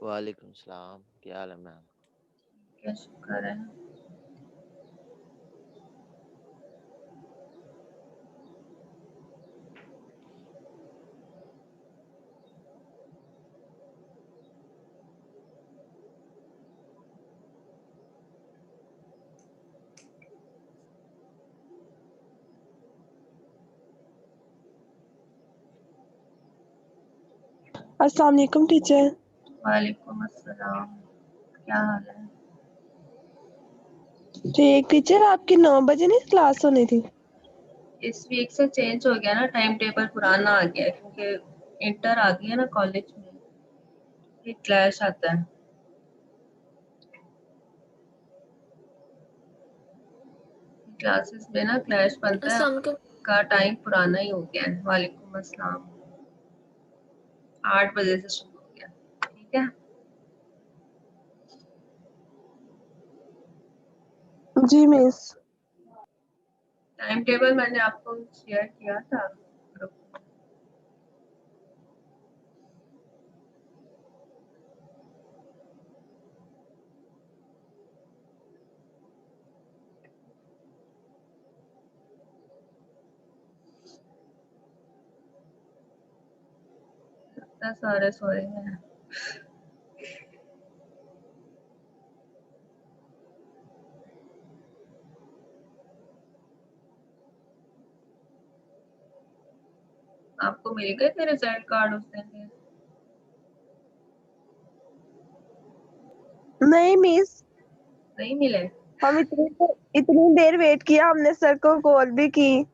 वालेकुम सलाम, क्या हाल है मैम? क्या शुक्र है। अस्सलाम वालेकुम टीचर। वालेकुम अस्सलाम, क्या हाल है? ठीक टीचर, आपकी 9 बजे नहीं क्लास होनी थी? इस वीक से चेंज हो गया ना, टाइम टेबल पुराना आ गया है क्योंकि इंटर आ गई है ना कॉलेज में, एक क्लैश आता है। क्लासेस में ना क्लैश बनता है, का टाइम पुराना ही हो गया है। वालेकुम अस्सलाम, 8 बजे से शुरू हो गया, ठीक है। जी मिस। टाइम टेबल मैंने आपको शेयर किया था ग्रुप में। लगता है सारे सोए हैं। आपको मिल गए थे रिजल्ट कार्ड उस दिन के? नहीं मिस, नहीं मिले। हम इतनी देर वेट किया, हमने सर को कॉल भी की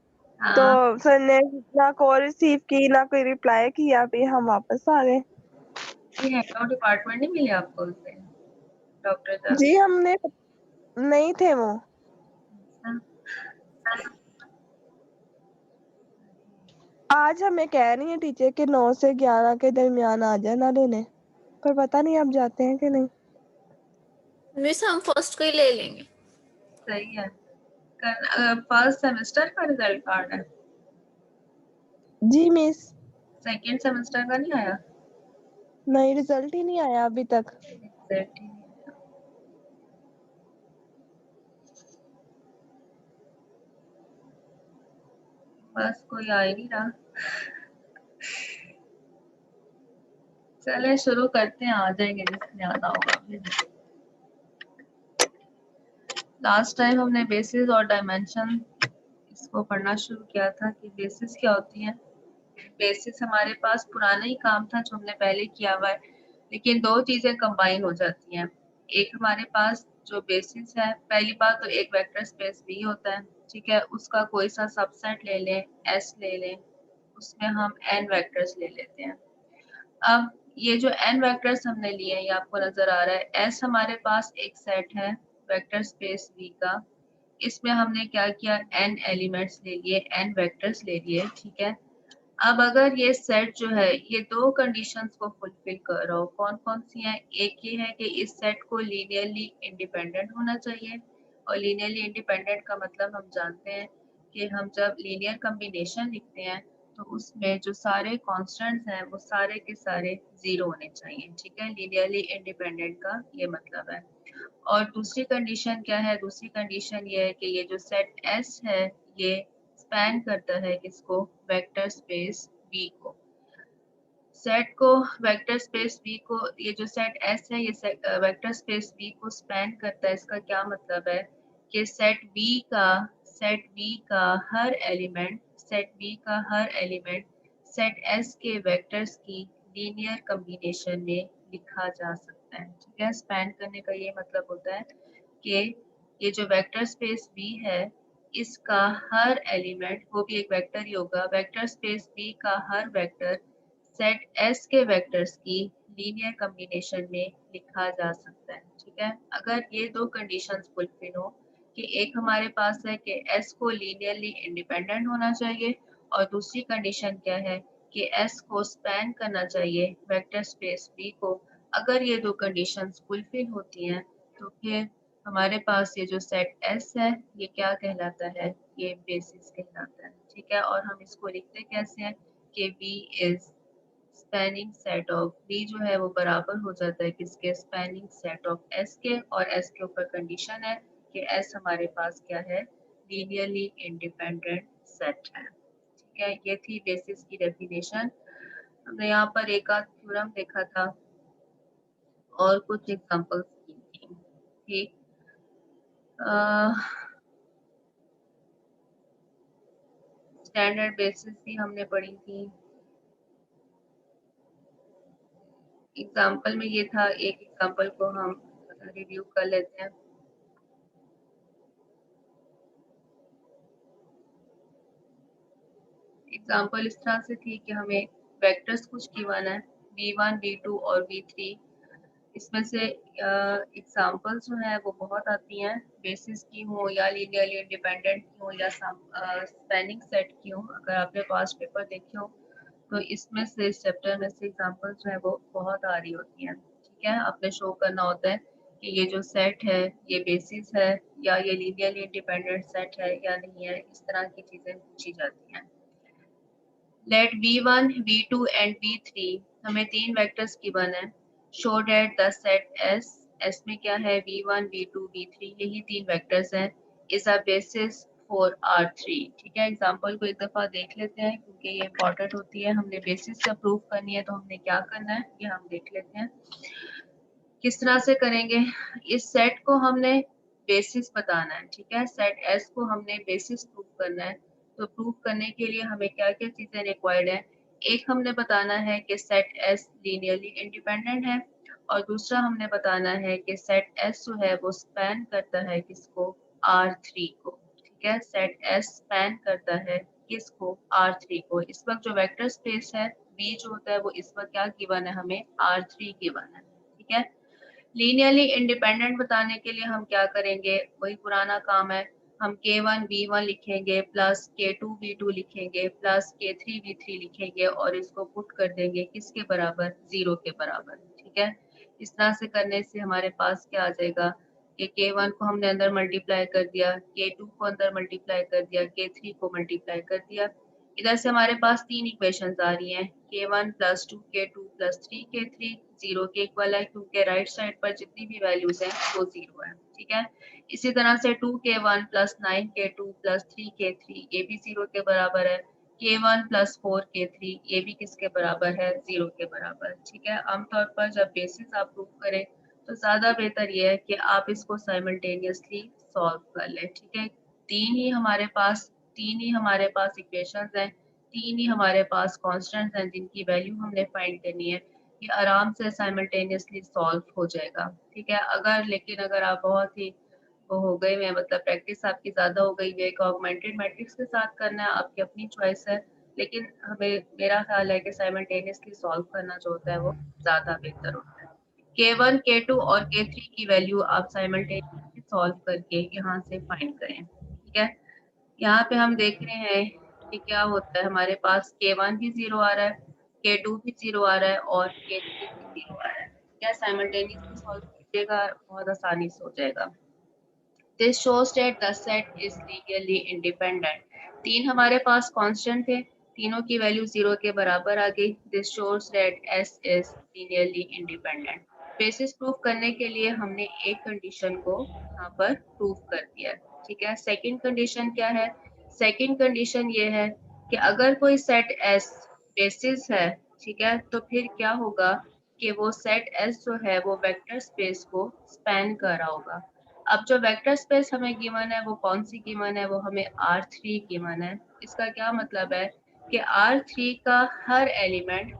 तो हाँ, सर ने ना कॉल रिसीव की ना कोई रिप्लाई किया, फिर हम वापस आ गए। ये हेड ऑफ डिपार्टमेंट नहीं मिले आपको उस दिन? डॉक्टर साहब। जी हमने नहीं थे वो। आज हमें कह रही है टीचर के 9 से 11 के दरमियान आ जाना लेने, पर पता नहीं आप जाते हैं कि नहीं। मिस हम फर्स्ट को ही ले लेंगे। सही है। फर्स्ट सेमेस्टर का रिजल्ट कार्ड है। जी मिस। सेकंड सेमेस्टर का नहीं आया? नहीं, रिजल्ट ही नहीं आया अभी तक। रिजल्ट ही नहीं आया। बस कोई आ ही नहीं रहा। चले शुरू करते हैं, आ जाएंगे जिसने आना होगा फिर। लास्ट टाइम हमने बेसिस और डायमेंशन इसको पढ़ना शुरू किया था कि बेसिस क्या होती है। बेसिस हमारे पास पुराना ही काम था जो हमने पहले किया हुआ है, लेकिन दो चीजें कंबाइन हो जाती हैं। एक हमारे पास जो बेसिस है, पहली बात तो एक वेक्टर स्पेस भी होता है, ठीक है। उसका कोई सा सबसेट ले लें, एस ले लें, उसमें हम एन वेक्टर्स ले लेते हैं। अब ये जो एन वेक्टर्स हमने लिए हैं, ये आपको नजर आ रहा है। एस हमारे पास एक सेट है वेक्टर स्पेस वी का, इसमें हमने क्या किया, एन एलिमेंट्स ले लिए, एन वेक्टर्स ले लिए, ठीक है। अब अगर ये सेट जो है ये दो कंडीशंस को फुलफिल कर रहा हो, कौन कौन सी हैं? एक ये है कि इस सेट को लीनियरली इंडिपेंडेंट होना चाहिए, और लीनियरली इंडिपेंडेंट का मतलब हम जानते हैं कि हम जब लीनियर कम्बिनेशन लिखते हैं तो उसमें जो सारे कॉन्स्टेंट्स हैं वो सारे के सारे जीरो होने चाहिए, ठीक है। लीनियरली इंडिपेंडेंट का ये मतलब है। और दूसरी कंडीशन क्या है? दूसरी कंडीशन ये है कि ये जो सेट एस है ये स्पैन करता है किसको? वेक्टर स्पेस वी को। सेट को वेक्टर स्पेस वी को, ये जो सेट एस है ये वेक्टर स्पेस वी को स्पैन करता है। इसका क्या मतलब है कि सेट वी का हर एलिमेंट सेट एस के वेक्टर्स की लीनियर कॉम्बिनेशन में लिखा जा सकता है, ठीक है। स्पैन करने का ये मतलब होता है कि ये जो वेक्टर स्पेस वी है इसका हर एलिमेंट, वो भी एक वेक्टर ही होगा, वेक्टर स्पेस वी का हर वेक्टर सेट एस के वेक्टर्स की लीनियर कॉम्बिनेशन में लिखा जा सकता है, ठीक है। अगर ये दो कंडीशंस फुलफिल हो कि एक हमारे पास है कि एस को लीनियरली इंडिपेंडेंट होना चाहिए, और दूसरी कंडीशन क्या है कि एस को स्पैन करना चाहिए वेक्टर स्पेस वी को, अगर ये दो कंडीशंस फुलफिल होती हैं तो फिर हमारे पास ये जो सेट एस है ये क्या कहलाता है? ये बेसिस कहलाता है, ठीक है। ठीक है। और हम इसको लिखते कैसे हैं कि V is spanning set of, V जो है वो बराबर हो जाता है किसके, स्पैनिंग सेट ऑफ S के, और S के ऊपर कंडीशन है कि S हमारे पास क्या है, लीनियरली इंडिपेंडेंट सेट है। ठीक है, ये थी बेसिस की डेफिनेशन। हमने यहाँ पर एक आध थ्योरम देखा था और कुछ एग्जांपल्स की थी। ठीक, स्टैंडर्ड बेसिस भी हमने पढ़ी थी। एग्जांपल में ये था, एक एग्जांपल को हम रिव्यू कर लेते हैं। एग्जांपल इस तरह से थी कि हमें वेक्टर्स कुछ गिवन है, v1, v2 और v3। इसमें से एग्जांपल्स जो है वो बहुत आती हैं, बेसिस की हो या लीनियरली इंडिपेंडेंट की हो या स्पैनिंग सेट की हो। अगर आपने पास्ट पेपर देखे हो तो इसमें से, इस चैप्टर में से एग्जांपल्स जो है वो बहुत आ रही होती हैं। ठीक है, आपने शो करना होता है कि ये जो सेट है ये बेसिस है या ये लीनियरली इंडिपेंडेंट सेट है या नहीं है। इस तरह की चीजें पूछी जाती हैं। Late v1, v2 and v3, हमें तीन वेक्टर्स गिवन है। Show that the set S में क्या है, v1, v2, v3, यही तीन वेक्टर्स हैं, is a basis for R3। ठीक है, एग्जांपल को एक दफा देख लेते हैं क्योंकि ये इंपॉर्टेंट होती है। हमने बेसिस से प्रूव करनी है तो हमने क्या करना है ये हम देख लेते हैं। किस तरह से करेंगे, इस सेट को हमने बेसिस बताना है। ठीक है, सेट S को हमने बेसिस प्रूव करना है। तो प्रूव करने के लिए हमें क्या क्या चीजें रिक्वायर्ड है, एक हमने बताना है कि सेट S लीनियरली इंडिपेंडेंट है, और दूसरा हमने बताना है कि सेट S जो है वो स्पैन करता है किसको, R3 को। ठीक है, सेट S स्पैन करता है किसको, R3 को। इस वक्त जो वेक्टर स्पेस है V जो होता है वो इस वक्त क्या गिवन है, हमें R3 गिवन है। ठीक है, लीनियरली इंडिपेंडेंट बताने के लिए हम क्या करेंगे, वही पुराना काम है। हम k1 v1 लिखेंगे प्लस k2 v2 लिखेंगे प्लस k3 v3 लिखेंगे और इसको पुट कर देंगे किसके बराबर, 0 के बराबर। ठीक है, इस तरह से करने से हमारे पास क्या आ जाएगा कि k1 को हमने अंदर मल्टीप्लाई कर दिया, k2 को अंदर मल्टीप्लाई कर दिया, k3 को मल्टीप्लाई कर दिया। इधर से हमारे पास तीन इक्वेशंस आ रही हैं, k1 plus 2 k2 plus 3 k3 0 के इक्वल है क्योंकि राइट साइड पर जितनी भी वैल्यूज हैं वो 0 है। ठीक है, इसी तरह से 2k1 plus 9k2 plus 3k3 ये भी 0 के बराबर है। k1 प्लस 4k3 ये भी किसके बराबर है, 0 के बराबर। ठीक है, आमतौर पर जब बेसिस आप प्रूव करें तो ज़्यादा बेहतर ये है कि आप इसको साइमल्टेनियसली सॉल्व कर लें। ठीक है, तीन ही हमारे पास इक्वेशंस हैं, तीन ही हमारे पास कांस्टेंट्स हैं जिनकी वैल्यू हमने फाइंड करनी है। ये आराम से साइमल्टेनियसली सॉल्व हो जाएगा। ठीक है, लेकिन अगर आप बहुत ही वो हो गए हैं, मतलब प्रैक्टिस आपकी ज़्यादा हो गई है, ऑगमेंटेड मैट्रिक्स के साथ करना है, आपकी अपनी चॉइस है। लेकिन हमें, मेरा ख्याल है कि साइमल्टेनियसली सॉल्व करना जो होता है वो ज़्यादा बेहतर होता है। k1, k2 और k3 की वैल्यू आप साइमल्टेनियसली सॉल्व करके यहाँ से फाइंड करें। ठीक है, यहाँ पे हम देख रहे हैं कि क्या होता है, हमारे पास k1 भी 0 आ रहा है, k2 भी 0 आ रहा है और k3 भी 0 आ रहा है। क्या साइमल्टेनियसली सॉल्व कीजिएगा, बहुत आसानी से हो जाएगा। This shows that the set is linearly independent. तीन हमारे पास कांस्टेंट थे, तीनों की वैल्यू 0 के बराबर आ गई। This shows that S is linearly independent. Basis prove करने के लिए हमने एक कंडीशन को यहाँ पर प्रूव कर दिया। ठीक है, सेकंड कंडीशन क्या है, सेकंड कंडीशन ये है कि अगर कोई सेट S बेसिस है, ठीक है, तो फिर क्या होगा कि वो सेट S जो है वो वेक्टर स्पेस को स्पैन कर रहा होगा। अब जो वेक्टर स्पेस हमें गिवन है वो कौन सी गिवन है, वो हमें R3 गिवन है। इसका क्या मतलब है कि R3 का हर एलिमेंट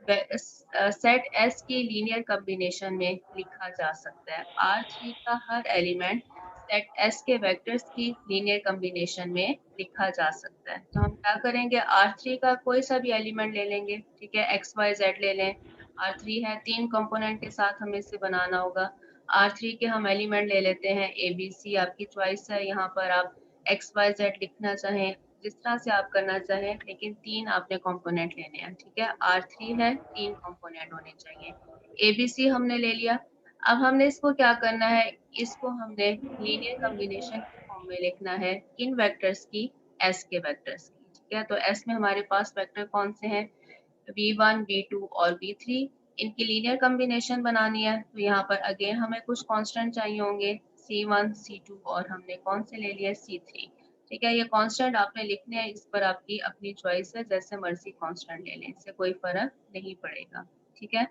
सेट S की लीनियर कॉम्बिनेशन में लिखा जा सकता है। R3 का हर एलिमेंट सेट S के वेक्टर्स की लीनियर कॉम्बिनेशन में लिखा जा सकता है। तो हम क्या करेंगे, R3 का कोई सा भी एलिमेंट ले लेंगे। ठीक है, x y z ले लें, R3 है, तीन कंपोनेंट के साथ हमें इसे बनाना होगा। R3 के हम एलिमेंट ले लेते हैं ABC, आपकी चॉइस है, यहाँ पर आप XYZ लिखना चाहें, जिस तरह से आप करना चाहें, लेकिन तीन आपने कंपोनेंट लेने हैं। ठीक है, R3 है, तीन कंपोनेंट होने चाहिए। ABC हमने ले लिया। अब हमने इसको क्या करना है, इसको हमने लीनियर कॉम्बिनेशन की फॉर्म हमें लिखना है किन वेक्टर्स की, एस के वेक्टर्स की। ठीक है, तो एस में हमारे पास वेक्टर कौन से हैं, v1, v2 और v3। इनकी लीनियर कॉम्बिनेशन बनानी है, तो यहाँ पर अगेन हमें कुछ कांस्टेंट चाहिए होंगे, c1, c2 और हमने कौन से ले लिया, c3। ठीक है, ये कांस्टेंट आपने लिखने हैं, इस पर आपकी अपनी चॉइस है, जैसे मर्जी कांस्टेंट ले लें, इससे कोई फर्क नहीं पड़ेगा। ठीक है,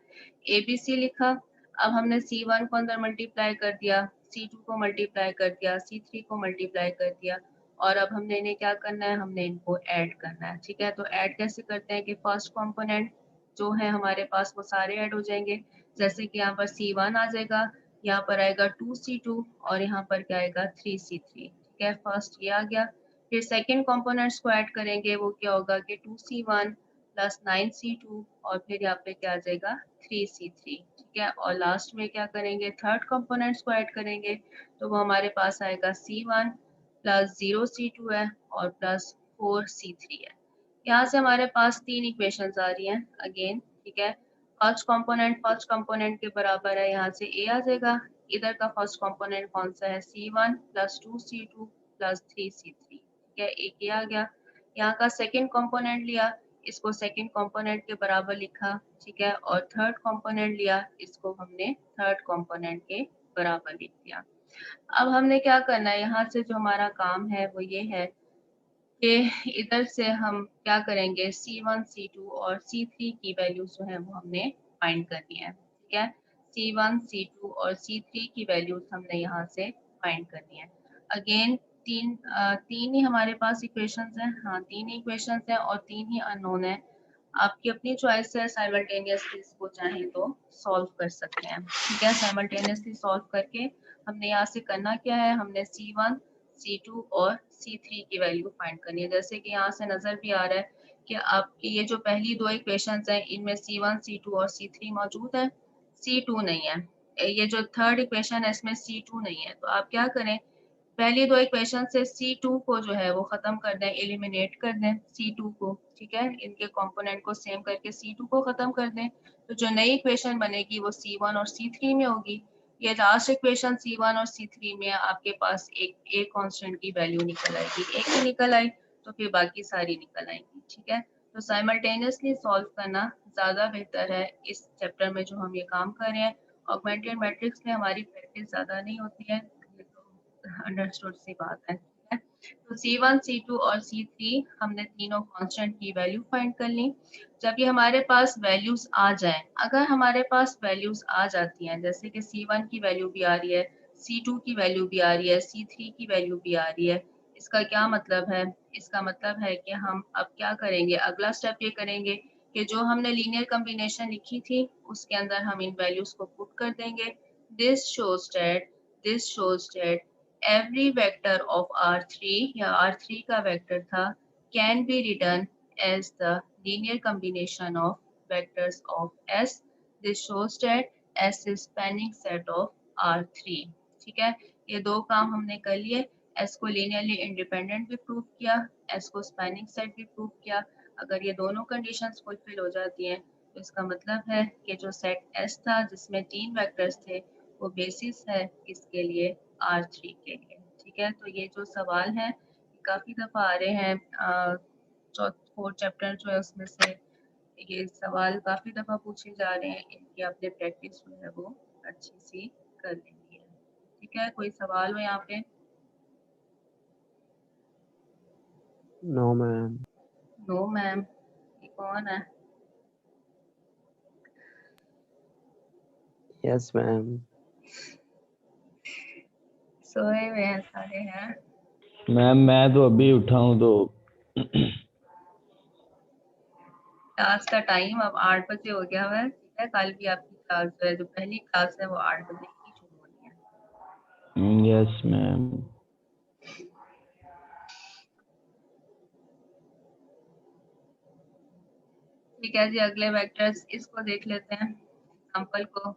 ABC लिखा। अब हमने C1 को अंदर मल्टीप्लाई कर दिया, C2 को मल्टीप्लाई कर दिया, C3 को मल्टीप्लाई कर दिया, और अब हमने इन्हें क्या करना है, हमने इनको ऐड करना है। ठीक है, तो ऐड कैसे करते हैं कि फर्स्ट कंपोनेंट जो है हमारे पास वो सारे ऐड हो जाएंगे। जैसे कि यहाँ पर C1 आ जाएगा, यहाँ पर आएगा 2C2 और यहाँ पर क्या आएगा 3C3। ठीक है, फर्स्ट ये आ गया। फिर सेकेंड कंपोनेंट्स को ऐड करेंगे, वो क्या होगा कि 2C1 प्लस 9C2 और फिर यहाँ पे क्या आ जाएगा 3C3। ठीक है, और लास्ट में क्या करेंगे, थर्ड कंपोनेंट्स को ऐड करेंगे, तो वो हमारे पास आएगा C1 प्लस 0C2 है और प्लस 4C3 है। यहाँ से हमारे पास तीन इक्वेशंस आ रही हैं अगेन। ठीक है, फर्स्ट कंपोनेंट के बराबर है, यहाँ से a आ जाएगा। इधर का फर्स्ट कंपोनेंट कौन सा है, C1 plus 2C2 plus 3C3। ठीक है, एक ये आ गया। यहाँ का सेकंड कंपोनेंट लिया, इसको सेकंड कंपोनेंट के बराबर लिखा। ठीक है, और थर्ड कंपोनेंट लिया, इसको हमने थर्ड कंपोनेंट के बराबर लिख दिया। अब हमने क्या करना है, यहाँ से जो हमारा काम है वो ये है कि इधर से हम क्या करेंगे, C1, C2 और C3 की वैल्यू जो है वो हमने फाइंड करनी है। ठीक है, C1, C2 और C3 की वैल्यूज हमने यहाँ से फाइंड करनी है। अगेन तीन ही हमारे पास इक्वेशंस हैं, हाँ तीन ही इक्वेशंस हैं और तीन ही अननोन है। आपकी अपनी चॉइस है, साइमल्टेनियसली इसको चाहें तो सॉल्व कर सकते हैं। ठीक है, साइमल्टेनियसली सॉल्व करके हमने यहाँ से करना क्या है, हमने C1, C2 और C3 की वैल्यू फाइंड करनी है। जैसे कि यहाँ से नजर भी आ रहा है कि आपकी ये जो पहली दो इक्वेशंस हैं इनमें C1, C2 और C3 मौजूद है, C2 नहीं है। ये जो थर्ड इक्वेशन है इसमें C2 नहीं है, तो आप क्या करें, पहली दो इक्वेशन से C2 को जो है वो खत्म कर दें, एलिमिनेट कर दें C2 को। ठीक है, इनके कंपोनेंट को सेम करके C2 को खत्म कर दें, तो जो नई इक्वेशन बनेगी वो C1 और C3 में होगी। ये लास्ट इक्वेशन C1 और C3 में आपके पास एक कांस्टेंट की वैल्यू निकल आएगी, एक ही निकल आई तो फिर बाकी सारी निकल आएंगी। ठीक है, तो साइमल्टेनियसली सॉल्व करना ज़्यादा बेहतर है इस चैप्टर में जो हम ये काम कर रहे हैं। ऑगमेंटेड मैट्रिक्स में हमारी प्रैक्टिस ज़्यादा नहीं होती है, अंडरस्टूड सी बात है। तो C1, C2 और C3 हमने तीनों कांस्टेंट की वैल्यू फाइंड कर ली। जब ये हमारे पास वैल्यूज आ जाएं, अगर हमारे पास वैल्यूज आ जाती हैं, जैसे कि C1 की वैल्यू भी आ रही है, C2 की वैल्यू भी आ रही है, C3 की वैल्यू भी आ रही है, इसका क्या मतलब है, इसका मतलब है कि हम अब क्या करेंगे, अगला स्टेप ये करेंगे कि जो हमने लीनियर कॉम्बिनेशन लिखी थी उसके अंदर हम इन वैल्यूज को पुट कर देंगे। This shows that every vector of R3 या R3 का वेक्टर था can be written as the linear combination of vectors of S. This shows that S is spanning set of R3. ठीक है, ये दो काम हमने कर लिए, S को linearly independent भी प्रूव किया, S को spanning set भी प्रूव किया। अगर ये दोनों कंडीशंस फुलफिल हो जाती हैं तो इसका मतलब है कि जो सेट S था जिसमें तीन वेक्टर्स थे वो बेसिस है इसके लिए R3 के लिए। ठीक है, तो ये जो सवाल है काफ़ी दफ़ा आ रहे हैं, फोर्थ चैप्टर जो है उसमें से ये सवाल काफ़ी दफ़ा पूछे जा रहे हैं, इनकी आपने प्रैक्टिस जो है वो अच्छी सी कर लेनी है। ठीक है, कोई सवाल हो यहाँ पे? No ma'am. नो मैम, ये कौन है? Yes ma'am. सोए हुए हैं सारे हैं। मैम मैं तो अभी उठा हूँ तो क्लास का टाइम अब 8 बजे हो गया है। ठीक है, कल भी आपकी क्लास जो है, जो पहली क्लास है वो 8 बजे ही शुरू होनी है। Yes ma'am. ठीक है जी, अगले वेक्टर्स इसको देख लेते हैं एग्जाम्पल को।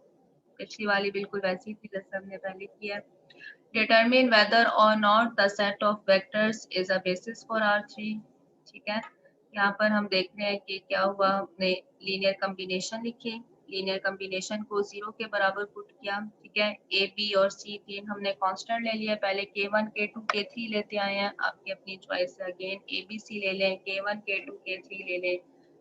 पिछली वाली बिल्कुल वैसी थी जैसे हमने पहले किया। डिटरमिन वेदर और not the set of vectors is a basis for R3। ठीक है, यहाँ पर हम देख रहे हैं कि क्या हुआ, हमने लीनियर कॉम्बिनेशन लिखी। लीनियर कम्बिनेशन को 0 के बराबर पुट किया, ठीक है। ए बी और सी तीन हमने कांस्टेंट ले लिया, पहले K1 K2 K3 लेते आए हैं, आपकी अपनी चॉइस है। अगेन ए बी सी ले लें, K1 K2 K3 ले लें,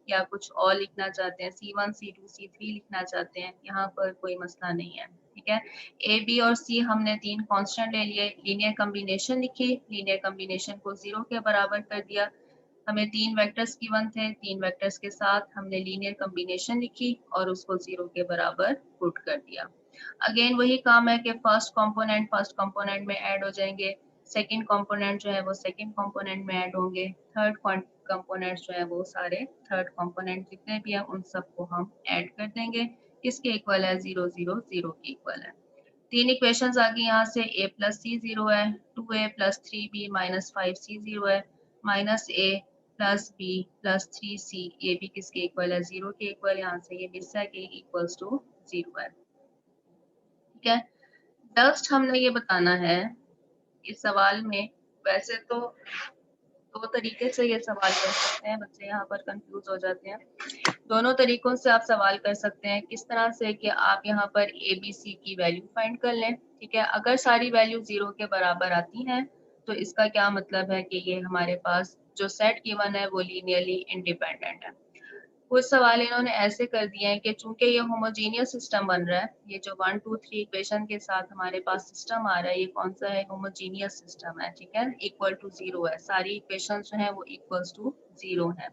या कुछ और लिखना चाहते हैं, C1 C2 C3 लिखना चाहते हैं, यहाँ पर कोई मसला नहीं है, ठीक है। ए बी और सी हमने तीन कांस्टेंट ले लिए, लीनियर कम्बिनेशन लिखी, लीनियर कम्बिनेशन को 0 के बराबर कर दिया। हमें तीन वेक्टर्स गिवन थे, तीन वेक्टर्स के साथ हमने लीनियर कम्बिनेशन लिखी और उसको 0 के बराबर पुट कर दिया। अगेन वही काम है कि फर्स्ट कंपोनेंट में ऐड हो जाएंगे, सेकंड कंपोनेंट जो है वो सेकंड कंपोनेंट में ऐड होंगे, थर्ड कंपोनेंट जो है वो सारे थर्ड कंपोनेंट जितने भी हैं उन सबको हम ऐड कर देंगे। किसके इक्वल है? 0 0 0 के इक्वल है। तीन इक्वेशंस आ गई यहाँ से, a प्लस सी 0 है, 2a plus 3b minus 5c 0 है, minus a plus b plus 3c, ये भी किसके इक्वल है? 0 के इक्वल। यहाँ से ये मिस है कि इक्वल्स टू 0 है, ठीक है। जस्ट हमने ये बताना है इस सवाल में, वैसे तो दो तरीके से ये सवाल कर सकते हैं, बच्चे यहाँ पर कंफ्यूज हो जाते हैं। दोनों तरीकों से आप सवाल कर सकते हैं। किस तरह से कि आप यहाँ पर ए बी सी की वैल्यू फाइंड कर लें, ठीक है। अगर सारी वैल्यू 0 के बराबर आती हैं तो इसका क्या मतलब है कि ये हमारे पास जो सेट गिवन है वो लीनियरली इंडिपेंडेंट है। कुछ सवाल इन्होंने ऐसे कर दिए हैं कि चूंकि ये होमोजीनियस सिस्टम बन रहा है, ये जो 1 2 3 इक्वेशन के साथ हमारे पास सिस्टम आ रहा है, ये कौन सा है? होमोजीनियस सिस्टम है, ठीक है। इक्वल टू 0 है, सारी इक्वेशन जो है वो इक्वल्स टू 0 है।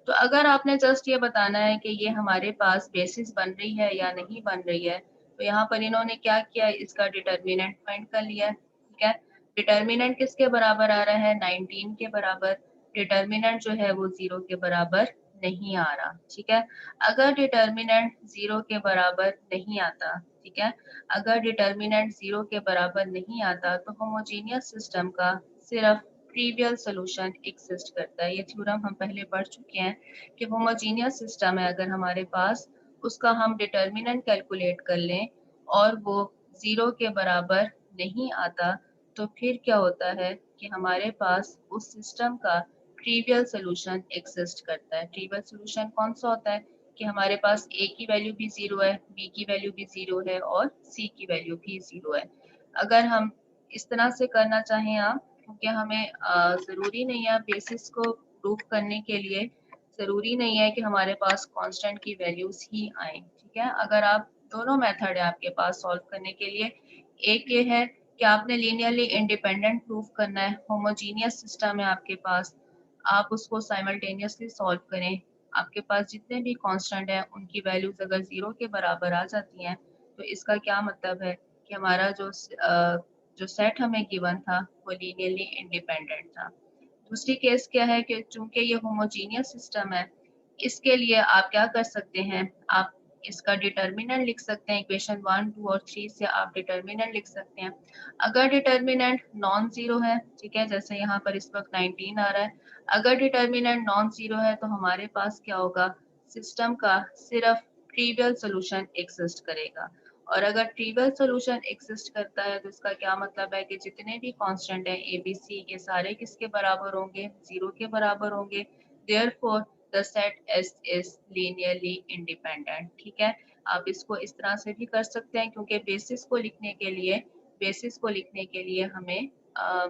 तो अगर आपने जस्ट ये बताना है कि ये हमारे पास बेसिस बन रही है या नहीं बन रही है, तो यहाँ पर इन्होंने क्या किया, इसका डिटर्मिनेंट फाइंड कर लिया है, ठीक है। डिटर्मिनेंट किसके बराबर आ रहा है? 19 के बराबर। डिटर्मिनेंट जो है वो 0 के बराबर नहीं आ रहा, ठीक है। अगर डिटर्मिनेंट 0 के बराबर नहीं आता, ठीक है, अगर डिटर्मिनेंट 0 के बराबर नहीं आता तो होमोजीनियस सिस्टम का सिर्फ ट्रिवियल सॉल्यूशन एग्जिस्ट करता है। ये थ्योरम हम पहले पढ़ चुके हैं कि होमोजीनियस सिस्टम है, अगर हमारे पास उसका हम डिटर्मिनेंट कैलकुलेट कर लें और वो 0 के बराबर नहीं आता तो फिर क्या होता है कि हमारे पास उस सिस्टम का ट्रिवियल सॉल्यूशन एग्जिस्ट करता है। ट्रिवियल सॉल्यूशन कौन सा होता है कि हमारे पास a की वैल्यू भी 0 है, b की वैल्यू भी 0 है और c की वैल्यू भी 0 है। अगर हम इस तरह से करना चाहें आप, क्योंकि हमें ज़रूरी नहीं है बेसिस को प्रूव करने के लिए, ज़रूरी नहीं है कि हमारे पास कांस्टेंट की वैल्यूज ही आए, ठीक है। अगर आप दोनों मेथड है आपके पास सॉल्व करने के लिए, एक ये है कि आपने लीनियरली इंडिपेंडेंट प्रूव करना है, होमोजीनियस सिस्टम है आपके पास, आप उसको साइमल्टेनियसली सॉल्व करें। आपके पास जितने भी कांस्टेंट हैं उनकी वैल्यूज अगर 0 के बराबर आ जाती हैं तो इसका क्या मतलब है कि हमारा जो सेट हमें गिवन था वो लीनियरली इंडिपेंडेंट था। दूसरी केस क्या है कि चूंकि ये होमोजीनियस सिस्टम है, इसके लिए आप क्या कर सकते हैं, आप इसका डिटर्मिनेंट लिख सकते हैं। इक्वेशन 1 2 और 3 से आप डिटर्मिनेंट लिख सकते हैं। अगर डिटर्मिनेंट नॉन जीरो है, ठीक है, जैसे यहाँ पर इस वक्त 19 आ रहा है, अगर डिटर्मिनेंट नॉन जीरो है तो हमारे पास क्या होगा, सिस्टम का सिर्फ ट्रिवियल सॉल्यूशन एग्जिस्ट करेगा। और अगर ट्रिवियल सॉल्यूशन एग्जिस्ट करता है तो इसका क्या मतलब है कि जितने भी कांस्टेंट हैं ए बी सी, ये सारे किसके बराबर होंगे? 0 के बराबर होंगे। Therefore the set S is linearly independent, ठीक है। आप इसको इस तरह से भी कर सकते हैं, क्योंकि बेसिस को लिखने के लिए हमें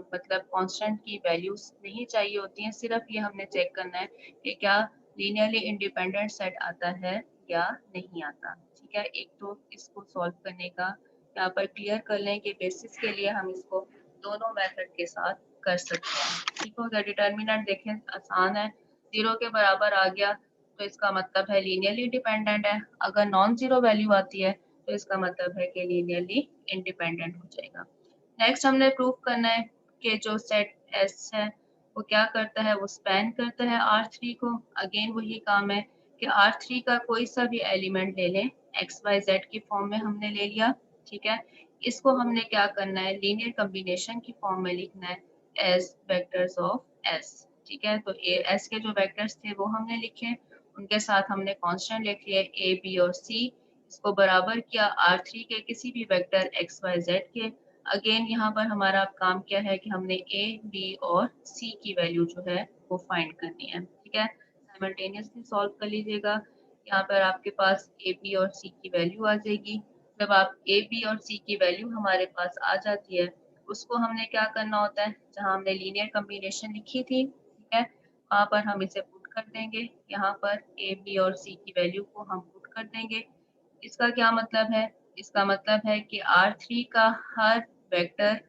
मतलब कांस्टेंट की वैल्यूज नहीं चाहिए होती हैं, सिर्फ ये हमने चेक करना है कि क्या लीनियरली इंडिपेंडेंट सेट आता है या नहीं आता, ठीक है। एक तो इसको सॉल्व करने का यहाँ पर क्लियर कर लें कि बेसिस के लिए हम इसको दोनों मेथड के साथ कर सकते हैं, ठीक हो गया। डिटर्मिनेंट देखें आसान है, 0 के बराबर आ गया तो इसका मतलब है लीनियरली डिपेंडेंट है। अगर नॉन जीरो वैल्यू आती है तो इसका मतलब है कि लीनियरली इंडिपेंडेंट हो जाएगा। नेक्स्ट हमने प्रूव करना है कि जो सेट एस है वो क्या करता है, वो स्पैन करता है R3 को। अगेन वही काम है कि R3 का कोई सा भी एलिमेंट ले लें, एक्स वाई जेड की फॉर्म में हमने ले लिया, ठीक है। इसको हमने क्या करना है, लीनियर कम्बिनेशन की फॉर्म में लिखना है एज वेक्टर्स ऑफ एस, ठीक है। तो एस के जो वेक्टर्स थे वो हमने लिखे, उनके साथ हमने कांस्टेंट लिख लिया ए बी और सी, इसको बराबर किया R3 के किसी भी वेक्टर एक्स वाई जेड के। अगेन यहाँ पर हमारा काम क्या है कि हमने ए बी और सी की वैल्यू जो है वो फाइंड करनी है, ठीक है। साइमल्टेनियसली सॉल्व कर लीजिएगा। यहाँ पर आपके पास ए बी और सी की वैल्यू आ जाएगी। जब आप ए बी और सी की वैल्यू हमारे पास आ जाती है, उसको हमने क्या करना होता है, जहाँ हमने लीनियर कम्बिनेशन लिखी थी, ठीक है, वहाँ पर हम इसे पुट कर देंगे। यहाँ पर ए बी और सी की वैल्यू को हम पुट कर देंगे। इसका क्या मतलब है, इसका मतलब है कि R3 का हर वेक्टर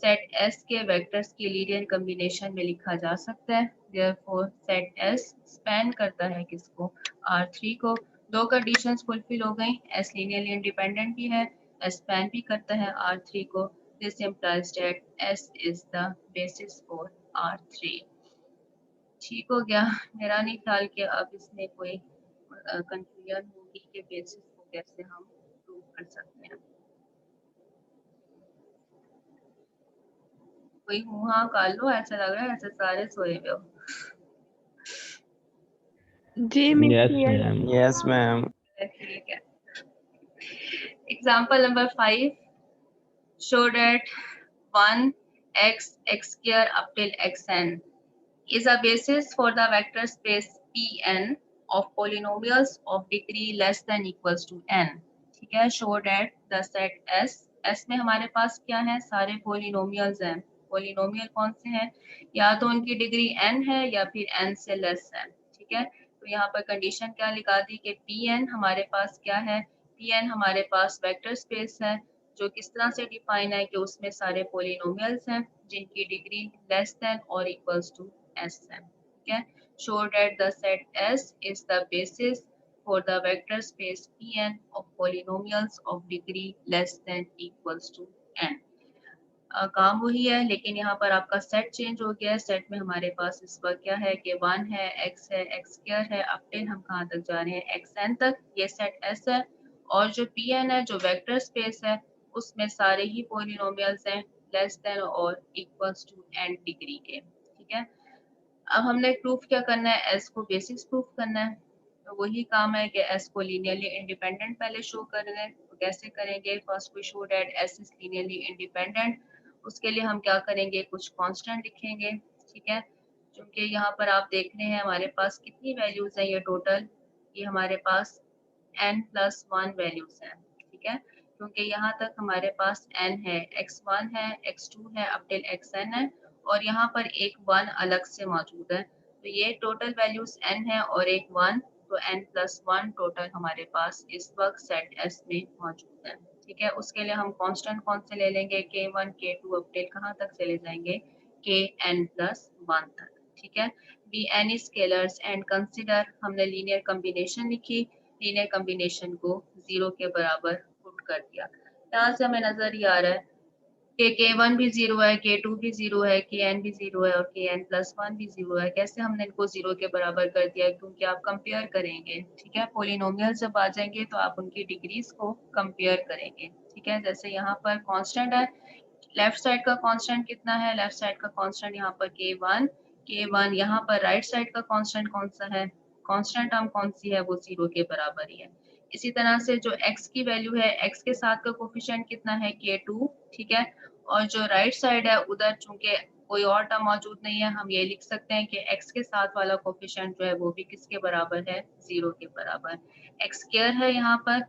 सेट S के वेक्टर्स की लीनियर कम्बिनेशन में लिखा जा सकता है। देयरफॉर सेट S स्पैन करता है किसको, R3 को। दो कंडीशंस फुलफिल हो गई, S लीनियरली इंडिपेंडेंट भी है, S स्पैन भी करता है R3 को। This implies that S is the basis for R3। ठीक हो गया। मेरा नहीं ख्याल कि अब इसमें कोई कंफ्यूजन होगी कि बेसिस को कैसे हम प्रूव कर सकते हैं। कोई हाँ कर लो, ऐसा लग रहा है ऐसे सारे सोए हुए हो। जी मिस यस क्लियर है। मैम। Yes ma'am. ठीक है। Example number 5, show that 1x x square up till xn is a basis for the vector space Pn of polynomials of degree less than equals to n। ठीक है, show that the set S में हमारे पास क्या है, सारे polynomials हैं। Polynomial कौन से हैं, या तो उनकी डिग्री n है या फिर n से लेस है। ठीक है, तो यहाँ पर कंडीशन क्या लिखा दी कि Pn हमारे पास क्या है, Pn हमारे पास वेक्टर स्पेस है, जो किस तरह से डिफाइन है कि उसमें सारे पोलिनोमियल्स हैं जिनकी डिग्री लेस देन और इक्वल्स टू s है। ठीक है, show that the set S is the basis for the vector space Pn of polynomials of degree less than equals to n। काम वही है, लेकिन यहाँ पर आपका सेट चेंज हो गया है। सेट में हमारे पास इस वक्त क्या है कि 1 है, x है, x स्क्वायर है, अब टिल हम कहाँ तक जा रहे हैं, xn तक। ये सेट S है, और जो Pn है, जो वेक्टर स्पेस है, उसमें सारे ही पोलिनोमियल्स हैं लेस देन और इक्वल्स टू n डिग्री के। ठीक है, अब हमने प्रूफ क्या करना है, S को बेसिस प्रूफ करना है। तो वही काम है कि S को लीनियरली इंडिपेंडेंट पहले शो कर लें। तो कैसे करेंगे, first we show that S is linearly independent. उसके लिए हम क्या करेंगे, कुछ कांस्टेंट लिखेंगे। ठीक है, क्योंकि यहाँ पर आप देख रहे हैं हमारे पास कितनी वैल्यूज हैं, ये टोटल ये हमारे पास n+1 वैल्यूज हैं। ठीक है, क्योंकि यहाँ तक हमारे पास n है, x1 है, x2 है, अप टिल xn है, और यहाँ पर एक 1 अलग से मौजूद है। तो ये टोटल वैल्यूज n है और एक 1, तो n+1 टोटल हमारे पास इस वक्त सेट S में मौजूद है। ठीक है, उसके लिए हम कांस्टेंट कौन से ले लेंगे, k1 k2 अप टिल कहाँ तक चले जाएंगे, kn+1 तक। ठीक है, be any scalars and consider, हमने लीनियर कम्बिनेशन लिखी, लीनियर कम्बिनेशन को 0 के बराबर पुट कर दिया। यहाँ से हमें नजर ये आ रहा है कि k1 भी 0 है, k2 भी 0 है, kn भी 0 है और kn+1 भी 0 है। कैसे हमने इनको 0 के बराबर कर दिया, क्योंकि आप कंपेयर करेंगे। ठीक है, पोलिनोमियल जब आ जाएंगे तो आप उनकी डिग्रीज को कंपेयर करेंगे। ठीक है, जैसे यहाँ पर कांस्टेंट है, लेफ्ट साइड का कांस्टेंट कितना है, लेफ्ट साइड का कांस्टेंट यहाँ पर k1 यहाँ पर राइट साइड का कांस्टेंट कौन सा है, कांस्टेंट टर्म कौन सी है, वो 0 के बराबर ही है। इसी तरह से जो x की वैल्यू है, x के साथ का कोफिशिएंट कितना है, k2। ठीक है, और जो राइट साइड है उधर चूंकि कोई और टर्म मौजूद नहीं है, हम ये लिख सकते हैं कि x के साथ वाला कोफिशिएंट जो है वो भी किसके बराबर है, 0 के बराबर। x स्क्वायर है, यहाँ पर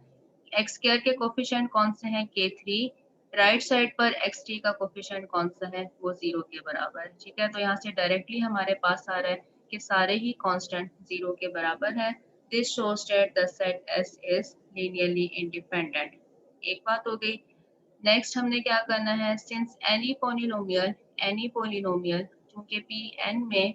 x स्क्वायर के कोफिशिएंट कौन से हैं, k3। राइट साइड पर xt का कोफिशिएंट कौन सा है, वो 0 के बराबर। ठीक है, तो यहाँ से डायरेक्टली हमारे पास आ रहा है कि सारे ही कांस्टेंट 0 के बराबर है। This shows that the set S is linearly independent. एक बात हो गई। नेक्स्ट हमने क्या करना है, सिंस एनी पोलिनोमियल चूंकि Pn में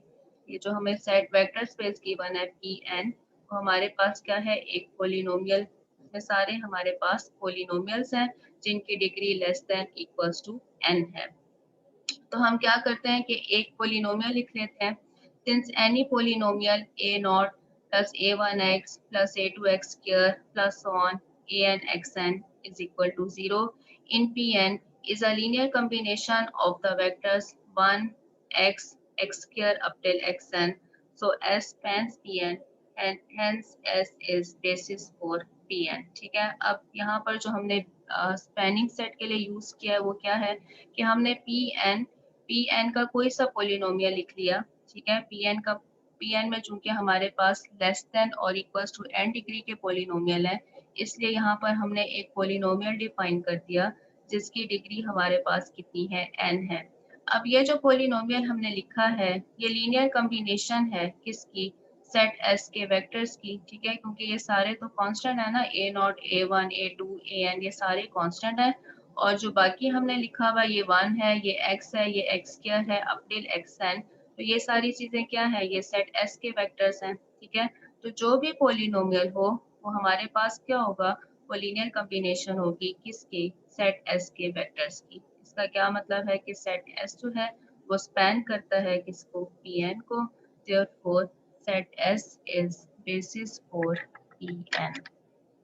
ये जो हमें सेट वेक्टर स्पेस गिवन है Pn, तो हमारे पास क्या है, एक पोलिनोमियल में सारे हमारे पास पोलिनोमियल्स हैं जिनकी degree less than equals to n है। तो हम क्या करते हैं कि एक पोलिनोमियल लिख लेते हैं। Since any polynomial a0 plus a1x plus a2x square plus on anxn is equal to 0 in Pn is a linear combination of the vectors 1 x x square up till xn, so S spans Pn and hence S is basis for Pn। ठीक है, अब यहाँ पर जो हमने spanning set के लिए use किया है वो क्या है कि हमने Pn का कोई सा पोलिनोमियल लिख लिया। ठीक है, Pn का Pn में चूंकि हमारे पास लेस देन और इक्वल्स टू n डिग्री के पॉलिनोमियल है, इसलिए यहाँ पर हमने एक पॉलिनोमियल डिफाइन कर दिया जिसकी डिग्री हमारे पास कितनी है, n है। अब ये जो पॉलिनोमियल हमने लिखा है ये लीनियर कॉम्बिनेशन है किसकी, सेट S के वेक्टर्स की, ठीक है, क्योंकि ये सारे तो कांस्टेंट है ना, a0, a1, a2, an ये सारे कांस्टेंट है, और जो बाकी हमने लिखा हुआ ये 1 है, ये x है, ये x स्क्वायर है अप टिल xn, तो ये सारी चीजें क्या है, ये सेट S के वेक्टर्स हैं, ठीक है। तो जो भी पॉलिनोमियल हो वो हमारे पास क्या होगा, वो लीनियर कॉम्बिनेशन होगी किसकी, सेट S के वेक्टर्स की। इसका क्या मतलब है कि सेट S जो है वो स्पैन करता है किसको, Pn को, therefore set S is basis for Pn,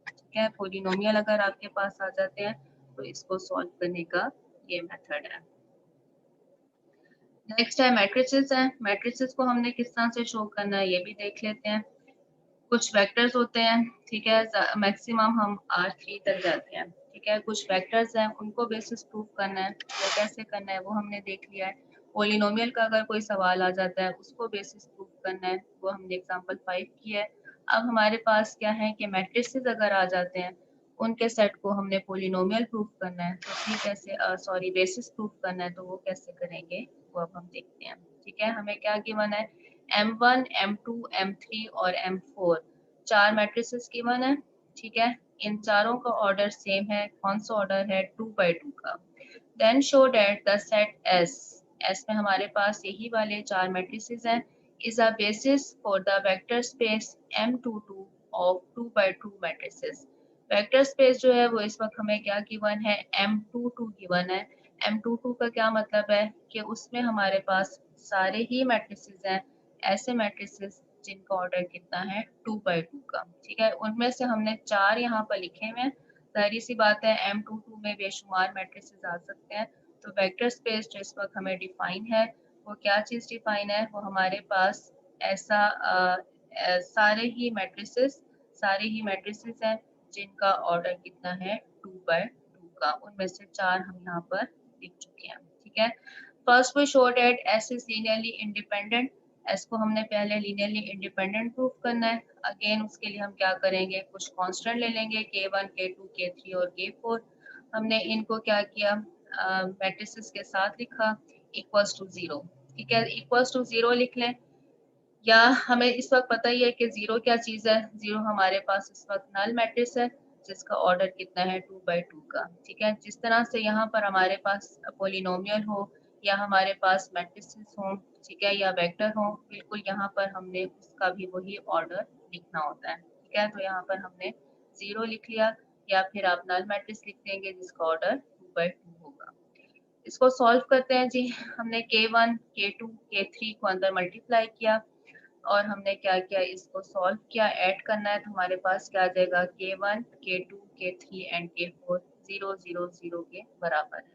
ठीक है। पॉलिनोमियल अगर आपके पास आ जाते हैं तो इसको सॉल्व करने का ये मेथड है। नेक्स्ट है मैट्रिसेस है। मैट्रिसेस को हमने किस तरह से शो करना है ये भी देख लेते हैं। कुछ वेक्टर्स होते हैं, ठीक है, मैक्सिमम हम R3 तक जाते हैं, ठीक है। कुछ वेक्टर्स हैं उनको बेसिस प्रूव करना है, वो कैसे करना है वो हमने देख लिया है। पॉलिनोमियल का अगर कोई सवाल आ जाता है उसको बेसिस प्रूव करना है, वो हमने एग्जांपल 5 किया है। अब हमारे पास क्या है कि मैट्रिसेस अगर आ जाते हैं उनके सेट को हमने पॉलिनोमियल प्रूव करना है, तो फिर कैसे बेसिस प्रूव करना है, तो वो कैसे करेंगे वो अब हम देखते हैं, ठीक है। हमें क्या गिवन है, M1, M2, M3 और M4 चार मैट्रिसेस गिवन है, ठीक है। इन चारों का ऑर्डर सेम है, कौन सा ऑर्डर है, 2x2 का। Then show that the set S में हमारे पास यही वाले चार मैट्रिसेस हैं, is a basis for the vector space M22 of 2x2 matrices. Vector space जो है वो इस वक्त हमें क्या गिवन है, M22 गिवन है। M22 का क्या मतलब है कि उसमें हमारे पास सारे ही मैट्रिसेस हैं, ऐसे मैट्रिसेस जिनका ऑर्डर कितना है, 2x2 का, ठीक है। उनमें से हमने चार यहाँ पर लिखे हुए हैं, जाहिर सी बात है M22 में बेशुमार मैट्रिसेस आ सकते हैं। तो वेक्टर स्पेस जो इस वक्त हमें डिफाइन है वो क्या चीज़ डिफाइन है, वो हमारे पास ऐसा सारे ही मैट्रिसेस हैं जिनका ऑर्डर कितना है, 2x2 का। उनमें से चार हम यहाँ पर लिख चुके हैं, ठीक है। First we show that S is linearly independent. S को हमने पहले लीनियरली इंडिपेंडेंट प्रूव करना है। अगेन उसके लिए हम क्या करेंगे, कुछ कांस्टेंट ले लेंगे, K1, K2, K3 और K4। हमने इनको क्या किया, मैट्रिसेस के साथ लिखा, इक्वल्स टू 0, ठीक है। इक्वल्स टू 0 लिख लें, या हमें इस वक्त पता ही है कि 0 क्या चीज़ है, 0 हमारे पास इस वक्त नल मैट्रिक्स है जिसका ऑर्डर कितना है, 2x2 का, ठीक है। जिस तरह से यहाँ पर हमारे पास पॉलिनोमियल हो या हमारे पास मैट्रिसेस हों, ठीक है, या वेक्टर हो, बिल्कुल यहाँ पर हमने उसका भी वही ऑर्डर लिखना होता है, ठीक है। तो यहाँ पर हमने 0 लिख लिया, या फिर आप नल मैट्रिक्स लिख देंगे जिसका ऑर्डर 2x2 होगा। इसको सॉल्व करते हैं जी। हमने K1, K2, K3 को अंदर मल्टीप्लाई किया और हमने क्या किया, इसको सॉल्व किया, ऐड करना है, तो हमारे पास क्या आ जाएगा, K1, K2, K3 and K4 0 0 0 के बराबर है।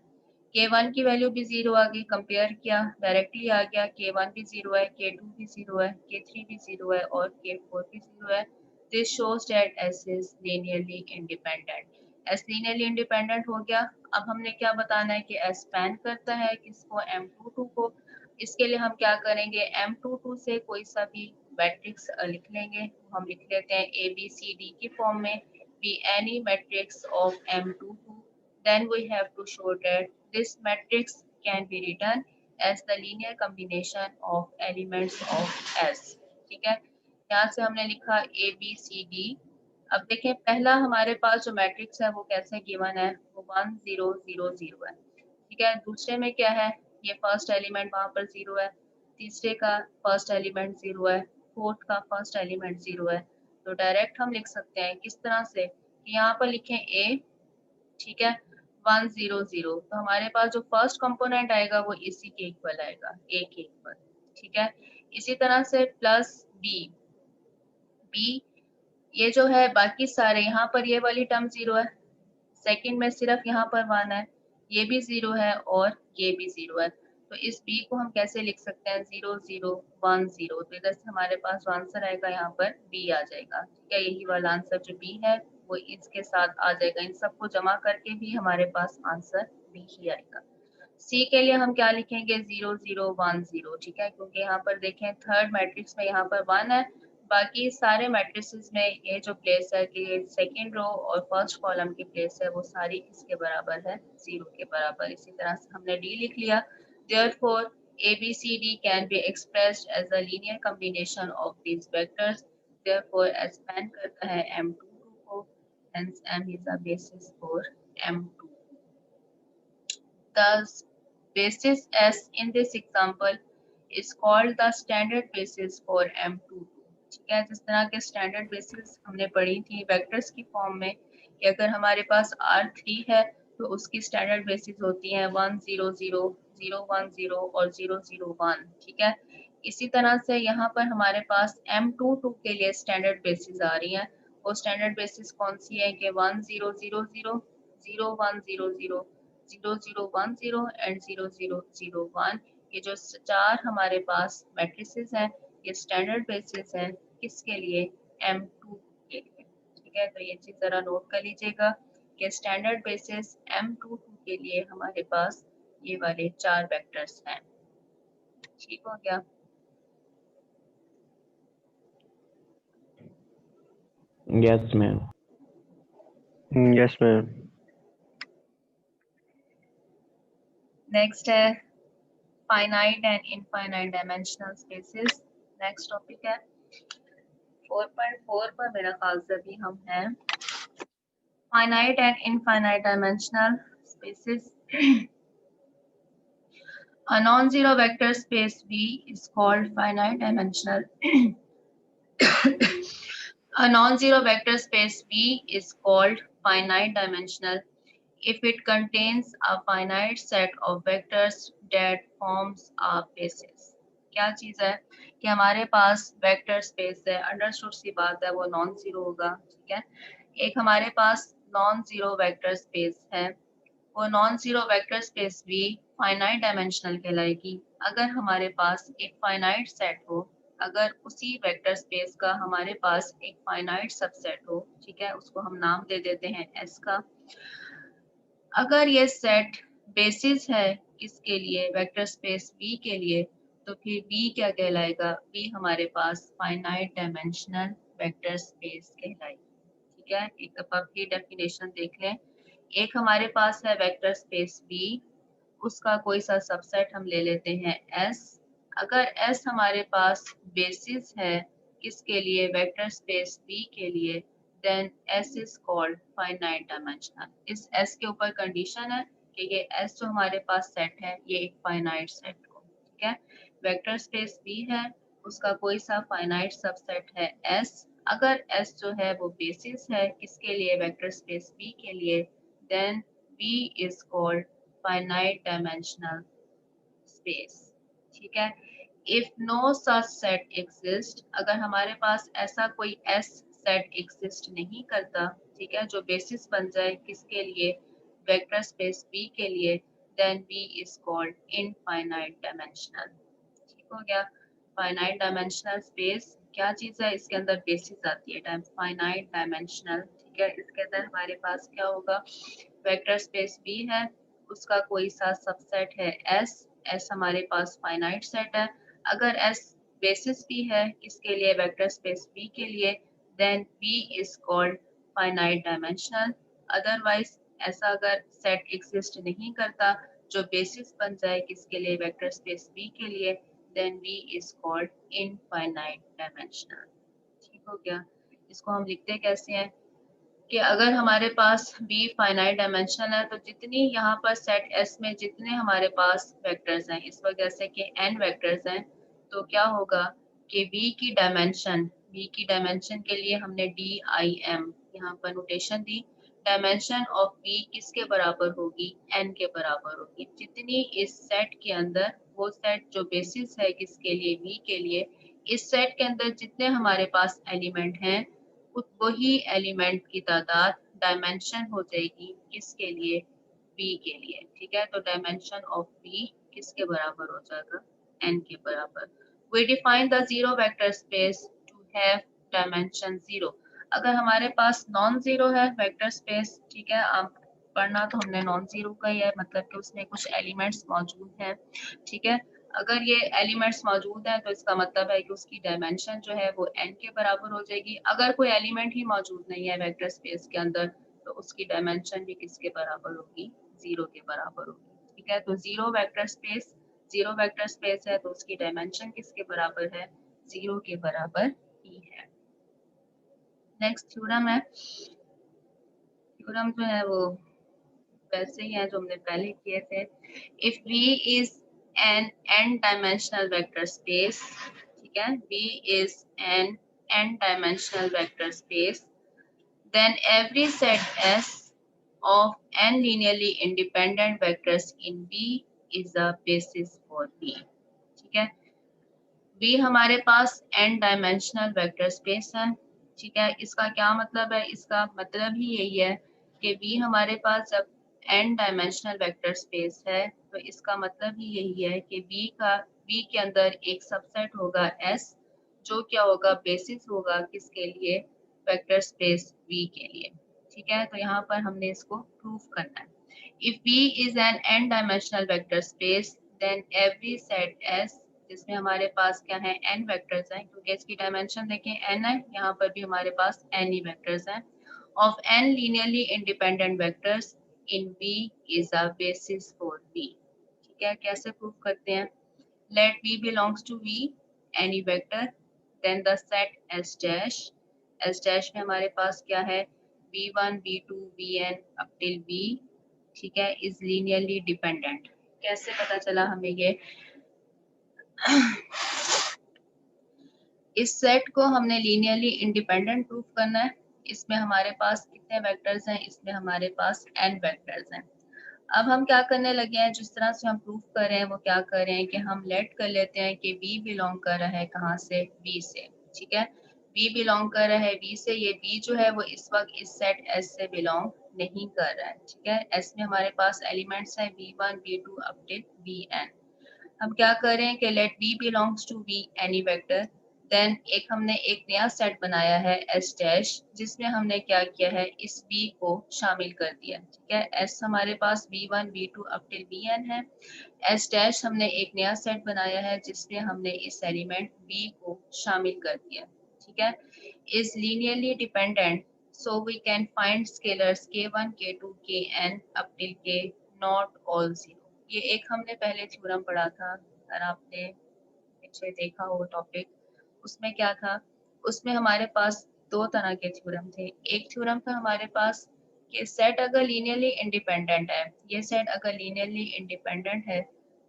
K1 की वैल्यू भी 0 आ गई, कंपेयर किया, डायरेक्टली आ गया, K1 भी 0 है, K2 भी 0 है, K3 भी 0 है और K4 भी 0 है। This shows that S is linearly independent. S linearly independent हो गया। अब हमने क्या बताना है कि S स्पैन करता है किसको, M22 को। इसके लिए हम क्या करेंगे, M22 से कोई सा भी मैट्रिक्स लिख लेंगे। हम लिख लेते हैं ABCD की फॉर्म में, be any matrix of M22, then we have to show that this matrix can be written as the linear combination of elements of S, ठीक है। यहाँ से हमने लिखा ABCD। अब देखें पहला हमारे पास जो मैट्रिक्स है वो कैसे गिवन है, वो 1 0 0 0 है, ठीक है। दूसरे में क्या है, ये फर्स्ट एलिमेंट वहां पर 0 है, तीसरे का फर्स्ट एलिमेंट 0 है, फोर्थ का फर्स्ट एलिमेंट 0 है। तो डायरेक्ट हम लिख सकते हैं किस तरह से कि यहाँ पर लिखें A, ठीक है, 1 0 0, तो हमारे पास जो फर्स्ट कंपोनेंट आएगा वो इसी के इक्वल आएगा, A के इक्वल, ठीक है। इसी तरह से प्लस B ये जो है बाकी सारे, यहाँ पर ये वाली टर्म 0 है, सेकंड में सिर्फ यहाँ पर 1 है, ये भी 0 है और ये भी 0 है। तो इस B को हम कैसे लिख सकते हैं, 0 0 1 0, तो इधर से हमारे पास जो आंसर आएगा यहाँ पर B आ जाएगा, ठीक है। यही वाला आंसर जो B है वो इसके साथ आ जाएगा, इन सबको जमा करके भी हमारे पास आंसर B ही आएगा। सी के लिए हम क्या लिखेंगे 0 0 1 0, ठीक है, क्योंकि यहाँ पर देखें थर्ड मैट्रिक्स में यहाँ पर 1 है, बाकी सारे मैट्रिसेस में ये जो प्लेस है कि सेकंड रो और फर्स्ट कॉलम की प्लेस है वो सारी किसके बराबर है 0 के बराबर। इसी तरह से हमने डी लिख लिया। Therefore ABCD can be expressed as a linear combination of these vectors. Therefore expand करता है M22 को, hence M is a basis for M2. The basis S in this example is called the standard basis for M22. ठीक है, जिस तरह के standard basis हमने पढ़ी थी वेक्टर्स की फॉर्म में कि अगर हमारे पास R3 है तो उसकी स्टैंडर्ड बेसिस होती हैं 1 0 0 0 1 0 और 0 0 1, ठीक है। इसी तरह से यहाँ पर हमारे पास M22 के लिए स्टैंडर्ड बेसिस आ रही हैं। वो स्टैंडर्ड बेसिस कौन सी है कि 1 0 0 0 0 1 0 0 0 0 1 0 एंड 0 0 0 1। ये जो चार हमारे पास मैट्रिसेस हैं ये स्टैंडर्ड बेसिस हैं किसके लिए M2 के लिए, ठीक है। तो ये चीज जरा नोट कर लीजिएगा कि स्टैंडर्ड बेसिस M22 के लिए हमारे पास ये वाले चार वेक्टर्स हैं। ठीक हो गया। Yes, ma'am. Yes, ma'am. Next है finite and infinite dimensional spaces. Next topic है 4.4 पर मेरा ख्याल से भी हम हैं। Finite and infinite dimensional spaces. A non-zero vector space V is called finite dimensional. A non-zero vector space V is called finite dimensional if it contains a finite set of vectors that forms a basis. क्या चीज है कि हमारे पास vector space है, understood सी बात है, वो non zero होगा, ठीक है। एक हमारे पास नॉन जीरो वेक्टर स्पेस है, वो नॉन जीरो वेक्टर स्पेस भी फाइनाइट डायमेंशनल कहलाएगी अगर हमारे पास एक फाइनाइट सेट हो, अगर उसी वेक्टर स्पेस का हमारे पास एक फाइनाइट सबसेट हो, ठीक है, उसको हम नाम दे देते हैं एस का। अगर ये सेट बेसिस है किसके लिए वेक्टर स्पेस बी के लिए, तो फिर बी क्या कहलाएगा, बी हमारे पास फाइनाइट डायमेंशनल वेक्टर स्पेस कहलाएगी, ठीक है। एक दफा फिर डेफिनेशन देख लें। एक हमारे पास है वेक्टर स्पेस बी, उसका कोई सा सबसेट हम ले लेते हैं एस। अगर एस हमारे पास बेसिस है किसके लिए वेक्टर स्पेस बी के लिए, then S is called finite dimensional. इस एस के ऊपर कंडीशन है कि ये एस जो हमारे पास सेट है ये एक फाइनाइट सेट हो, ठीक है। वेक्टर स्पेस बी है, उसका कोई सा फाइनाइट सबसेट है एस। अगर एस जो है वो बेसिस है किसके लिए वेक्टर स्पेस बी के लिए, then B is called finite dimensional space, ठीक है। If no such set exist, अगर हमारे पास ऐसा कोई S सेट exist नहीं करता, ठीक है, जो बेसिस बन जाए किसके लिए वेक्टर स्पेस B के लिए, then B is called infinite dimensional। ठीक हो गया। फाइनाइट डायमेंशनल स्पेस क्या चीज है, इसके अंदर बेसिस आती है फाइनाइट डायमेंशनल, ठीक है। इसके अंदर हमारे पास क्या होगा, वेक्टर स्पेस बी है, उसका कोई सा सबसेट है एस। एस हमारे पास फाइनाइट सेट है, अगर एस बेसिस भी है किसके लिए वेक्टर स्पेस बी के लिए, then B is called finite dimensional. Otherwise ऐसा अगर सेट एग्जिस्ट नहीं करता जो बेसिस बन जाए किसके लिए वेक्टर स्पेस बी के लिए, then V is called infinite dimensional। ठीक हो गया। इसको हम लिखते कैसे हैं कि अगर हमारे पास B फाइनाइट डायमेंशनल है तो जितनी यहाँ पर सेट S में जितने हमारे पास वेक्टर्स हैं, इस वक्त जैसे कि n वेक्टर्स हैं, तो क्या होगा कि B की डायमेंशन के लिए हमने DIM यहाँ पर notation the. Dimension of B किसके बराबर होगी, n के बराबर होगी। जितनी इस सेट के अंदर, वो सेट जो बेसिस है किसके लिए V के लिए, इस सेट के अंदर जितने हमारे पास एलिमेंट हैं वही एलिमेंट की तादाद डायमेंशन हो जाएगी किसके लिए, B के लिए, ठीक है। तो डायमेंशन ऑफ B किसके बराबर हो जाएगा, n के बराबर। We define the zero vector space to have dimension 0। अगर हमारे पास नॉन जीरो है वेक्टर स्पेस, ठीक है, आप पढ़ना तो हमने नॉन जीरो का ही है, मतलब कि उसमें कुछ एलिमेंट्स मौजूद हैं, ठीक है। अगर ये एलिमेंट्स मौजूद हैं तो इसका मतलब है कि उसकी डायमेंशन जो है वो n के बराबर हो जाएगी। अगर कोई एलिमेंट ही मौजूद नहीं है वेक्टर स्पेस के अंदर तो उसकी डायमेंशन भी किसके बराबर होगी, 0 के बराबर होगी, ठीक है। तो जीरो वेक्टर स्पेस है तो उसकी डायमेंशन किसके बराबर है, 0 के बराबर ही है। नेक्स्ट थ्योरम है, थ्योरम जो है वो वैसे ही है जो हमने पहले किए थे। If V is an n dimensional vector space, ठीक है, V is an n dimensional vector space, then every set S of n linearly independent vectors in V is a basis for V, ठीक है। V हमारे पास n dimensional vector space है, ठीक है। इसका क्या मतलब है, इसका मतलब ही यही है कि V हमारे पास जब n डायमेंशनल वेक्टर स्पेस है तो इसका मतलब ही यही है कि V के अंदर एक सबसेट होगा S जो क्या होगा, बेसिस होगा किसके लिए, वेक्टर स्पेस V के लिए, ठीक है। तो यहाँ पर हमने इसको प्रूव करना है। If V is an n dimensional vector space then every set S, जिसमें हमारे पास क्या है, n वेक्टर्स हैं, क्योंकि इसकी डायमेंशन देखें n है, यहाँ पर भी हमारे पास n ही वेक्टर्स हैं, of n linearly independent vectors in V is a basis for V, ठीक है। कैसे प्रूव करते हैं, let V belongs to V any vector then the set S dash में हमारे पास क्या है, V1 V2 Vn up till V, ठीक है, is linearly dependent। कैसे पता चला हमें ये, इस सेट को हमने लीनियरली इंडिपेंडेंट प्रूफ करना है। इसमें हमारे पास कितने वेक्टर्स हैं, इसमें हमारे पास n वेक्टर्स हैं। अब हम क्या करने लगे हैं, जिस तरह से हम प्रूफ कर रहे हैं वो क्या कर रहे हैं कि हम लेट कर लेते हैं कि V बिलोंग कर रहा है कहाँ से, V से, ठीक है। V बिलोंग कर रहा है V से, ये V जो है वो इस वक्त इस सेट S से बिलोंग नहीं कर रहा है, ठीक है। S में हमारे पास एलिमेंट्स हैं V1 V2 up till Vn। हम क्या कर रहे हैं कि let V belongs to V any vector, then हमने एक नया सेट बनाया है S डैश, जिसमें हमने क्या किया है, इस V को शामिल कर दिया, ठीक है। S हमारे पास V1 V2 up till Vn है, S डैश हमने एक नया सेट बनाया है जिसमें हमने इस एलिमेंट V को शामिल कर दिया, ठीक है। Is linearly dependent so we can find scalars K1 K2 Kn up till K not all 0। ये एक हमने पहले थ्योरम पढ़ा था, अगर आपने पीछे देखा हो टॉपिक, उसमें क्या था, उसमें हमारे पास दो तरह के थ्योरम थे। एक थ्योरम था हमारे पास कि सेट अगर लीनियरली इंडिपेंडेंट है, ये सेट अगर लीनियरली इंडिपेंडेंट है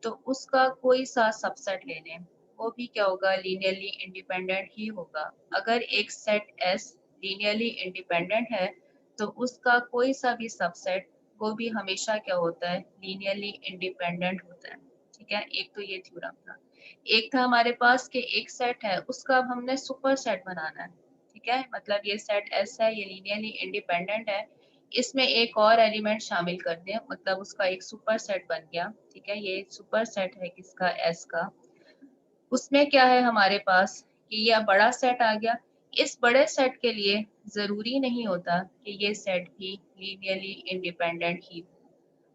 तो उसका कोई सा सबसेट ले लें, वो भी क्या होगा, लीनियरली इंडिपेंडेंट ही होगा। अगर एक सेट S लीनियरली इंडिपेंडेंट है तो उसका कोई सा भी सबसेट वो भी हमेशा क्या होता है, लीनियरली इंडिपेंडेंट होता है, ठीक है। एक तो ये थ्योरम था। एक था हमारे पास कि एक सेट है उसका अब हमने सुपर सेट बनाना है, ठीक है। मतलब ये सेट S है, ये लीनियरली इंडिपेंडेंट है, इसमें एक और एलिमेंट शामिल कर दें, मतलब उसका एक सुपर सेट बन गया, ठीक है। ये सुपर सेट है किसका, S का। उसमें क्या है हमारे पास कि यह बड़ा सेट आ गया। इस बड़े सेट के लिए जरूरी नहीं होता कि ये सेट भी लीनियरली इंडिपेंडेंट ही हो।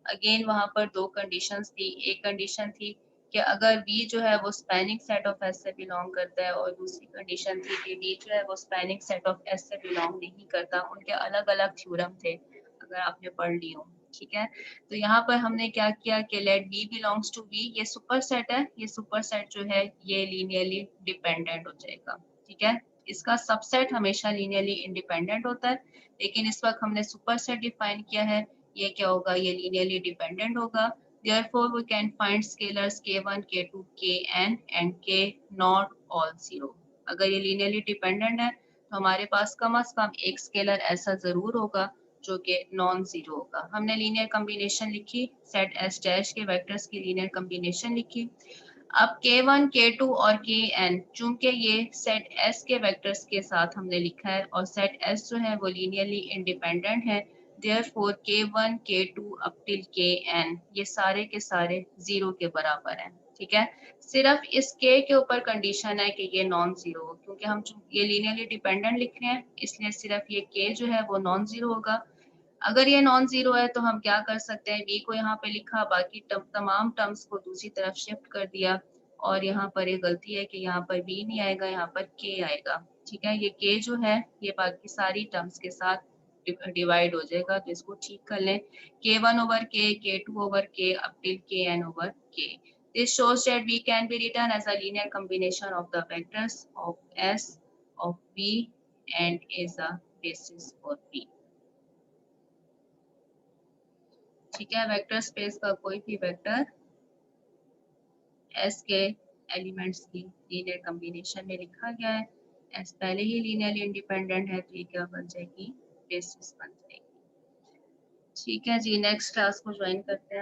अगेन वहां पर दो कंडीशंस थी, एक कंडीशन थी कि अगर V जो है वो स्पैनिंग सेट ऑफ S से बिलोंग करता है, और दूसरी कंडीशन थी कि V जो है वो स्पैनिंग सेट ऑफ S से बिलोंग नहीं करता। उनके अलग अलग थ्योरम थे, अगर आपने पढ़ ली हो, ठीक है। तो यहाँ पर हमने क्या किया कि let V belongs to V, ये सुपर सेट है, ये सुपर सेट जो है ये लीनियरली डिपेंडेंट हो जाएगा, ठीक है। इसका सबसेट हमेशा लीनियरली इंडिपेंडेंट होता है, लेकिन इस वक्त हमने सुपर सेट डिफाइन किया है, ये क्या होगा, ये लीनियरली डिपेंडेंट होगा। Therefore we can find scalars K1 K2 Kn and K not all 0। अगर ये लीनियरली डिपेंडेंट है तो हमारे पास कम से कम एक स्केलर ऐसा जरूर होगा जो कि नॉन जीरो होगा। हमने लीनियर कॉम्बिनेशन लिखी, सेट S डैश के वेक्टर्स की लीनियर कॉम्बिनेशन लिखी। अब K1 K2 और Kn, चूंकि ये सेट S के वेक्टर्स के साथ हमने लिखा है और सेट S जो है वो लीनियरली इंडिपेंडेंट है, Therefore K1 K2 up till Kn ये सारे के सारे 0 के बराबर हैं, ठीक है। सिर्फ इस K के ऊपर कंडीशन है कि ये नॉन जीरो हो, क्योंकि हम ये लीनियरली डिपेंडेंट लिख रहे हैं इसलिए सिर्फ ये K जो है वो नॉन जीरो होगा। अगर ये नॉन जीरो है तो हम क्या कर सकते हैं, v को यहाँ पे लिखा, बाकी तमाम टर्म्स को दूसरी तरफ शिफ्ट कर दिया, और यहाँ पर ये गलती है कि यहाँ पर v नहीं आएगा, यहाँ पर k आएगा। ठीक है, ये k जो है ये बाकी सारी टर्म्स के साथ डिवाइड हो जाएगा, तो इसको ठीक कर लें, k1 over k, k2 over k up till kn over k. This shows that v can be written as a linear combination of the vectors of s of v and is a basis for v. ठीक है, vector space का कोई भी vector S के elements की linear combination में लिखा गया है, S पहले ही लीनियरली इंडिपेंडेंट है, तो ये क्या बन जाएगी, बेसिस बन जाएगी। ठीक है जी, नेक्स्ट क्लास को ज्वाइन करते हैं।